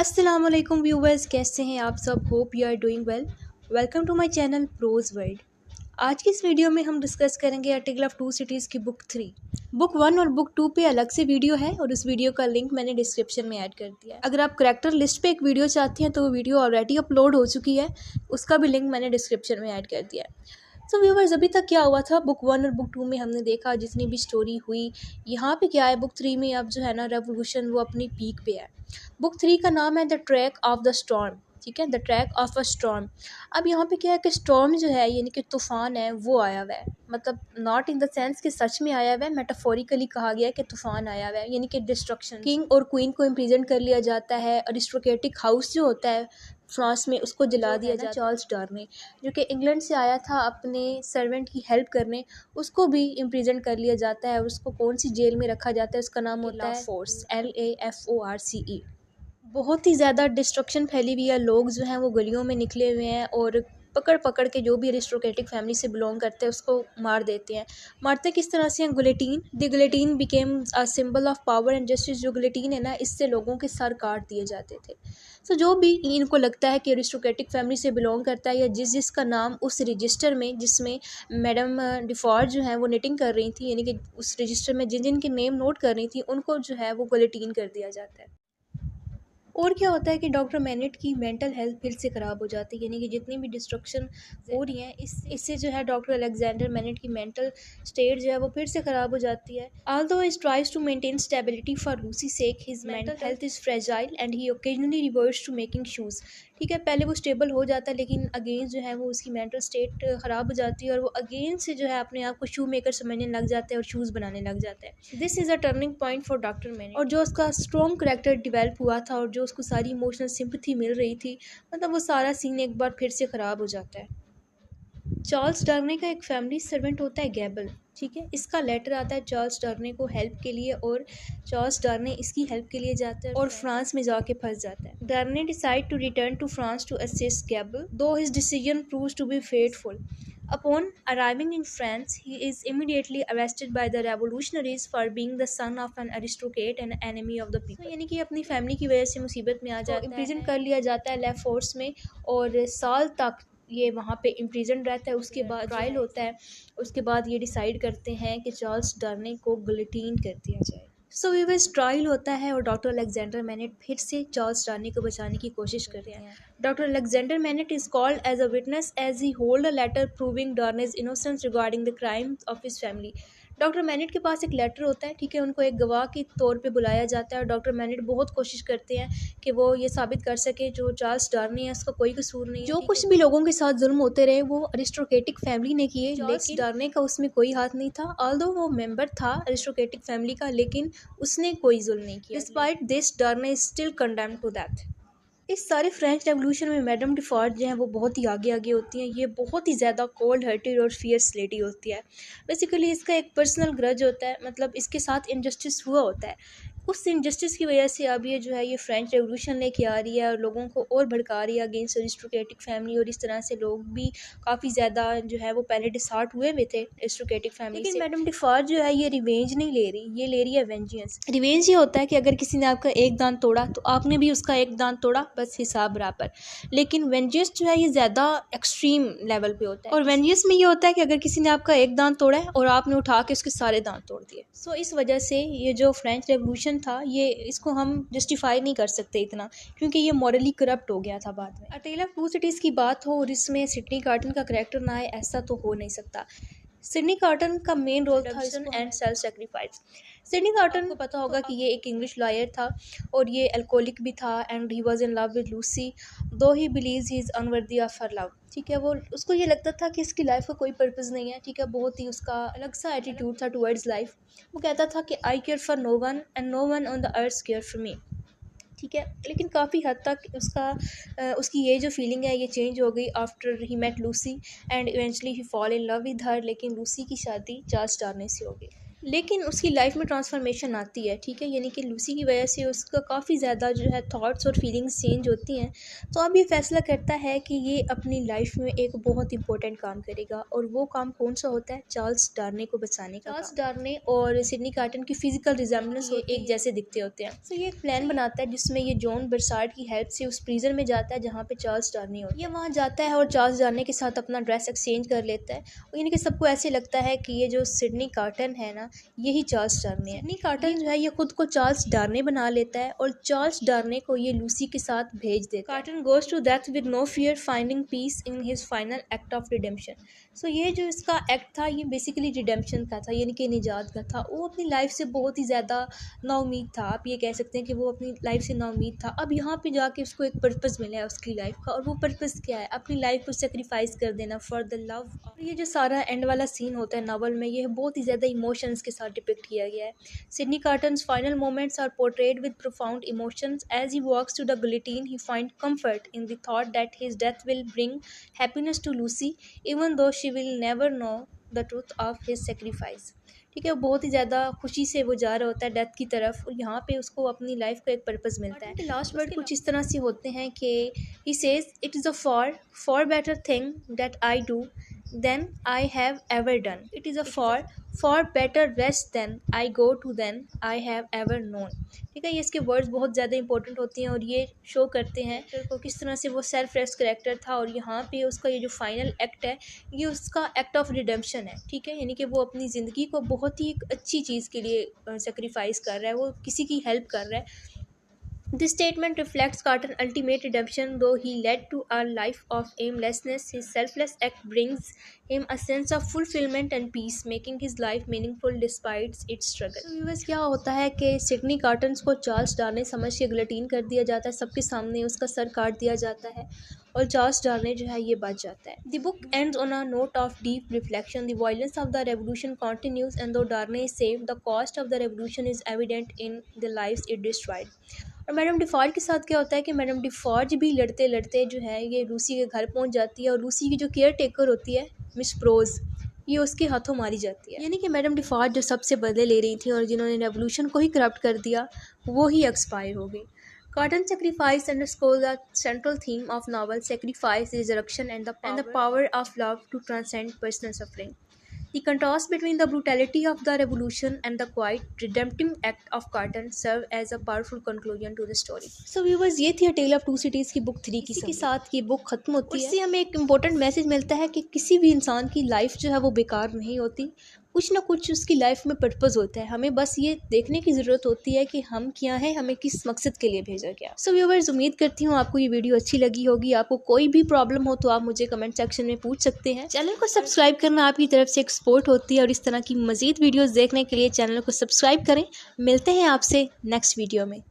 अस्सलामुअलैकुम व्यूवर्स, कैसे हैं आप सब। Hope you are doing well. Welcome to my channel prose world. आज की इस वीडियो में हम डिस्कस करेंगे A Tale of Two Cities की बुक 3। बुक 1 और बुक 2 पे अलग से वीडियो है और उस वीडियो का लिंक मैंने डिस्क्रिप्शन में ऐड कर दिया है। अगर आप करैक्टर लिस्ट पे एक वीडियो चाहती हैं तो वो वीडियो ऑलरेडी अपलोड हो चुकी है, उसका भी लिंक मैंने डिस्क्रिप्शन में ऐड कर दिया है। सो व्यूवर्स, अभी तक क्या हुआ था बुक 1 और बुक 2 में हमने देखा जितनी भी स्टोरी हुई। यहाँ पे क्या है, बुक 3 में अब जो है ना रेवोल्यूशन वो अपनी पीक पे है। बुक 3 का नाम है the track of the storm. ठीक है, the track of a storm. अब यहाँ पे क्या है कि स्टॉर्म जो है यानी कि तूफान है वो आया हुआ है, मतलब नॉट इन द सेंस कि सच में आया हुआ है, मेटाफोरिकली कहा गया है कि तूफान आया हुआ है यानी कि डिस्ट्रक्शन। किंग और क्वीन को इम्प्रिजन कर लिया जाता है। अरिस्टोक्रेटिक हाउस जो होता है फ्रांस में उसको जला दिया जाता है। चार्ल्स डार्ने जो कि इंग्लैंड से आया था अपने सर्वेंट की हेल्प करने, उसको भी इम्प्रिजन कर लिया जाता है। उसको कौन सी जेल में रखा जाता है, उसका नाम होता है फोर्स, LAFORCE। बहुत ही ज़्यादा डिस्ट्रक्शन फैली हुई है। लोग जो हैं वो गलियों में निकले हुए हैं और पकड़ पकड़ के जो भी अरिस्टोक्रेटिक फैमिली से बिलोंग करते हैं उसको मार देते हैं। मारते किस तरह से हैं? Guillotine. The guillotine became a symbol of power and justice. जो गुलेटीन है ना, इससे लोगों के सर काट दिए जाते थे। सो जो भी इनको लगता है कि अरिस्टोक्रेटिक फैमिली से बिलोंग करता है या जिसका नाम उस रजिस्टर में जिसमें मैडम डिफॉर जो है वो निटिंग कर रही थी, यानी कि उस रजिस्टर में जिन जिन के नेम नोट कर रही थी उनको जो है वो गुलेटीन कर दिया जाता है। और क्या होता है कि डॉक्टर मैनेट की मेंटल हेल्थ फिर से ख़राब हो जाती है, यानी कि जितनी भी डिस्ट्रक्शन हो रही हैं इससे जो है डॉक्टर अलेक्जेंडर मैनेट की मेंटल स्टेट जो है वो फिर से ख़राब हो जाती है। Although he tries to maintain stability for Lucie sake, his mental health is fragile and he occasionally reverts to making shoes. ठीक है, पहले वो स्टेबल हो जाता है लेकिन अगेन जो है वो उसकी मेंटल स्टेट ख़राब हो जाती है और वो अगेन से जो है अपने आप को शू मेकर समझने लग जाता है और शूज़ बनाने लग जाता है। This is a turning point for doctor MANET. और जो उसका स्ट्रॉन्ग करेक्टर डिवेल्प हुआ था और जो उसको सारी इमोशनल सिंपैथी मिल रही थी, मतलब वो सारा सीन एक बार फिर से ख़राब हो जाता है। चार्ल्स डार्ने का एक फैमिली सर्वेंट होता है गैबल। ठीक है, इसका लेटर आता है चार्ल्स डार्ने को हेल्प के लिए और चार्ल्स डार्ने इसकी हेल्प के लिए जाता है और फ्रांस में जाके फंस जाता है। Darnay decide to return to France to assist Gabelle, though his decision proves to be fateful. Upon arriving in France, he is immediately arrested by the revolutionaries for being the son of an aristocrat and enemy of the people। यानी कि अपनी family की वजह से मुसीबत में आ जाता है, इम्प्रिजन कर लिया जाता है लेफ्ट फोर्स में और साल तक ये वहाँ पे इम्प्रिजन रहता है। उसके बाद ट्रायल होता है, उसके बाद ये डिसाइड करते हैं कि चार्ल्स डार्ने को गिलोटीन कर दिया जाए। सो वीवर्स, ट्रायल होता है और डॉक्टर अलेक्जेंडर मैनेट फिर से चार्ल्स डार्ने को बचाने की कोशिश करते हैं। Doctor Alexander Manette is called as a witness as he hold a letter proving Darnay's innocence regarding the crime of his family. Doctor Manette के पास एक लेटर होता है, ठीक है, उनको एक गवाह के तौर पे बुलाया जाता है और डॉक्टर मैनेट बहुत कोशिश करते हैं कि वो ये साबित कर सके जो चार्ल्स डार्ने है उसका कोई कसूर नहीं है। जो कुछ भी लोगों के साथ जुल्म होते रहे वो अरिस्टोक्रेटिक फैमिली ने किए, लेकिन डार्ने का उसमें कोई हाथ नहीं था। ऑल्दो वो मेंबर था अरिस्टोक्रेटिक फैमिली का, लेकिन उसने कोई जुल्म नहीं किया। Despite this Darnay is still condemned to death. इस सारे फ्रेंच रेवोल्यूशन में मैडम डिफॉर्ट जो है वो बहुत ही आगे आगे होती हैं। ये बहुत ही ज़्यादा कोल्ड हार्टेड और फियर्स लेडी होती है। बेसिकली इसका एक पर्सनल ग्रज होता है, मतलब इसके साथ इनजस्टिस हुआ होता है। उस इनजस्टिस की वजह से अब ये जो है ये फ्रेंच रेवोल्यूशन लेके आ रही है और लोगों को और भड़का रही है अगेंस्ट अरिस्टोक्रेटिक फैमिली। और इस तरह से लोग भी काफ़ी ज़्यादा जो है वो पहले डिसहार्ट हुए हुए थे अरिस्टोक्रेटिक फैमिली से। लेकिन मैडम डिफॉर्ट जो है ये रिवेंज नहीं ले रही, ये ले रही है वेंजियंस। रिवेंज ये होता है कि अगर किसी ने आपका एक दांत तोड़ा तो आपने भी उसका एक दांत तोड़ा, बस हिसाब बराबर। लेकिन वेंजियंस जो है ये ज़्यादा एक्सट्रीम लेवल पे होता है और वेंजियंस में ये होता है कि अगर किसी ने आपका एक दांत तोड़ा है और आपने उठा के उसके सारे दांत तोड़ दिए। सो इस वजह से ये जो फ्रेंच रेवोल्यूशन था ये इसको हम जस्टिफाई नहीं कर सकते इतना, क्योंकि ये मॉरली करप्ट हो गया था बाद में। अ टेल ऑफ टू सिटीज़ की बात हो और इसमें सिडनी कार्टन का करेक्टर ना आए, ऐसा तो हो नहीं सकता। सिडनी कार्टन का मेन रोल था and self sacrifice. Sydney carton को पता होगा कि ये एक इंग्लिश लॉयर था और ये अल्कोहलिक भी था and he was in love with Lucy though he believes he is unworthy of her love. ठीक है, वो उसको ये लगता था कि इसकी लाइफ का कोई पर्पस नहीं है। ठीक है, बहुत ही उसका अलग सा एटीट्यूड था टुवर्ड्स लाइफ। वो कहता था कि I care for no one and no one on the earth care for me. ठीक है, लेकिन काफ़ी हद तक उसकी ये जो फीलिंग है ये चेंज हो गई after he met Lucie and eventually he fall in love with her. लेकिन लूसी की शादी चार्ल्स डार्ने से हो गई। लेकिन उसकी लाइफ में ट्रांसफॉर्मेशन आती है, ठीक है, यानी कि लूसी की वजह से उसका काफ़ी ज़्यादा जो है थॉट्स और फीलिंग्स चेंज होती हैं। तो अब ये फैसला करता है कि ये अपनी लाइफ में एक बहुत इंपॉर्टेंट काम करेगा, और वो काम कौन सा होता है? चार्ल्स डार्ने को बचाने का। चार्ल्स डार्ने और सिडनी कार्टन की फिजिकल रिजेम्बलेंस एक जैसे दिखते होते हैं। तो ये एक प्लान बनाता है जिसमें ये जॉन बर्सार्ड की हेल्प से उस प्रिजन में जाता है जहाँ पे चार्ल्स डार्ने होता है। ये वहाँ जाता है और चार्ल्स डार्ने के साथ अपना ड्रेस एक्सचेंज कर लेता है, और यानी कि सबको ऐसे लगता है कि ये जो सिडनी कार्टन है ना, यही चार्ल्स डार्ने है। सिडनी कार्टन जो है ये खुद को चार्ल्स डार्ने बना लेता है, और चार्ल्स डार्ने को ये लूसी के साथ भेज देता है। Carton goes to death with no fear, finding peace in his final act of redemption. So ये जो इसका एक्ट था ये बेसिकली रिडेम्पशन का था, यानी कि निजात का था। वो अपनी लाइफ से बहुत ही ज़्यादा नाउमीद था, आप ये कह सकते हैं कि वो अपनी लाइफ से नाउमीद था। अब यहाँ पे जाके उसको एक पर्पस मिला है उसकी लाइफ का, और वो पर्पस क्या है? अपनी लाइफ को सेक्रीफाइस कर देना फॉर द लव। और ये जो सारा एंड वाला सीन होता है नावल में, ये बहुत ही ज़्यादा इमोशंस के साथ डिपिक्ट किया गया है। Sydney Carton's final moments are portrayed with profound emotions. As he walks to the guillotine he find comfort in the thought that his death will bring happiness to Lucy, even though she will never know the truth of his sacrifice। ठीक है, वो बहुत ही ज़्यादा खुशी से वो जा रहा होता है डेथ की तरफ, और यहाँ पे उसको अपनी लाइफ का एक पर्पस मिलता है। लास्ट वर्ड कुछ इस तरह से होते हैं कि he says it is a far better thing that I do than I have ever done. It is a far better rest than I go to than I have ever known. ठीक है, ये इसके words बहुत ज़्यादा important होते हैं, और ये शो करते हैं को किस तरह से वो सेल्फ रेस्ट करेक्टर था, और यहाँ पे उसका ये जो फाइनल एक्ट है ये उसका एक्ट ऑफ रिडेम्पशन है। ठीक है, यानी कि वो अपनी ज़िंदगी को बहुत ही एक अच्छी चीज़ के लिए सेक्रीफाइस कर रहा है, वो किसी की हेल्प कर रहा है। This statement reflects Carter's ultimate redemption. Though he led to a life of aimlessness, his selfless act brings him a sense of fulfillment and peace, making his life meaningful despite its struggle. तो viewers क्या होता है कि Sydney cottons को Charles डार्ने समझ के guillotine कर दिया जाता है, सबके सामने उसका सर काट दिया जाता है, और चार्ल्स डार्ने जो है ये बच जाता है। The book ends on a note of deep reflection. The violence of the revolution continues, and though Darnay is saved, the cost of the revolution is evident in the lives it destroyed. और madam डिफॉर्ज के साथ क्या होता है कि madam डिफॉर्ज भी लड़ते लड़ते जो है ये लूसी के घर पहुंच जाती है, और लूसी की जो केयर टेकर होती है मिस प्रोज, ये उसके हाथों मारी जाती है। यानी कि मैडम डिफॉर्ज जो सबसे बदले ले रही थी और जिन्होंने रेवोल्यूशन को ही करप्ट कर दिया, वो ही एक्सपायर हो गई। Cotton sacrifice underscores the central theme of novel sacrifice, resurrection, and the power of love to transcend personal suffering. The contrast between the brutality of the revolution and the quiet redemptive act of Cotton serve as a powerful conclusion to the story. So viewers, ये थी A Tale of Two Cities की book 3 की। इसी के साथ ये book खत्म होती है। इससे हमें एक इम्पोर्टेंट मैसेज मिलता है कि किसी भी इंसान की लाइफ जो है वो बेकार नहीं होती, कुछ ना कुछ उसकी लाइफ में पर्पस होता है। हमें बस ये देखने की ज़रूरत होती है कि हम क्या हैं, हमें किस मकसद के लिए भेजा गया। सो व्यूअर्स, उम्मीद करती हूँ आपको ये वीडियो अच्छी लगी होगी। आपको कोई भी प्रॉब्लम हो तो आप मुझे कमेंट सेक्शन में पूछ सकते हैं। चैनल को सब्सक्राइब करना आपकी तरफ से एक सपोर्ट होती है, और इस तरह की मज़ीद वीडियोज़ देखने के लिए चैनल को सब्सक्राइब करें। मिलते हैं आपसे नेक्स्ट वीडियो में।